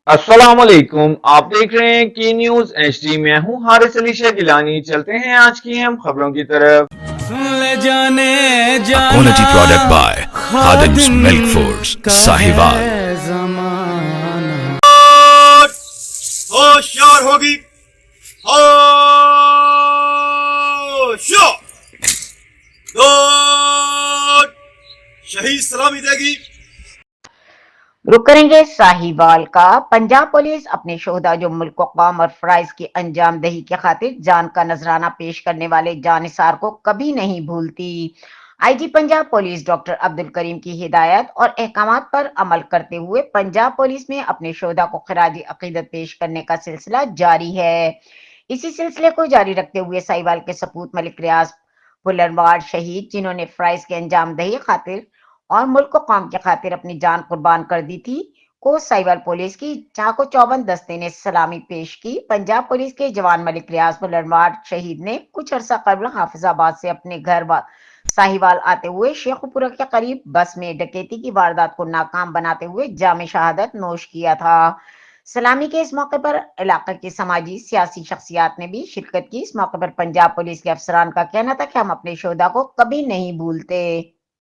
अस्सलाम वालेकुम। आप देख रहे हैं की न्यूज एचडी। मैं हूं हारिस अली शाह गिलानी। चलते हैं आज की हम खबरों की तरफ। ले जाने A जाना quality product by Khadim's Khadim Milk Foods, का Sahiwal. है जमाना। होशियार होगी। होशियार दो शहीद सलामी देगी। रुक करेंगे साहिवाल का। पंजाब पुलिस अपने शोहदा जो मुल्क को कौम और फराइज की अंजाम दही की खातिर जान का नजराना पेश करने वाले जानिसार को कभी नहीं भूलती। IG Punjab police doctor Abdul Karim की हिदायत और अहकामात पर अमल करते हुए पंजाब पुलिस में अपने शोहदा को खराजी अकीदत पेश करने का सिलसिला जारी है। इसी सिलसिले को जारी रखते हुए साहिवाल के सपूत मलिक रियाज पुलरवार शहीद, जिन्होंने फराइज के अंजाम दही खातिर और मुल्क को कौम की खातिर अपनी जान कुर्बान कर दी थी, को साहिवाल पुलिस की चाको चौबंद दस्ते ने सलामी पेश की। पंजाब पुलिस के जवान मलिक रियाज बुलरवार शहीद ने कुछ अरसा कबल हाफिजाबाद से अपने घर साहिवाल आते हुए शेखुपुरा के करीब बस में डकैती की वारदात को नाकाम बनाते हुए जाम शहादत नोश किया था। सलामी के इस मौके पर इलाके की समाजी सियासी शख्सियात ने भी शिरकत की। इस मौके पर पंजाब पुलिस के अफसरान का कहना था कि हम अपने शोहदा को कभी नहीं भूलते।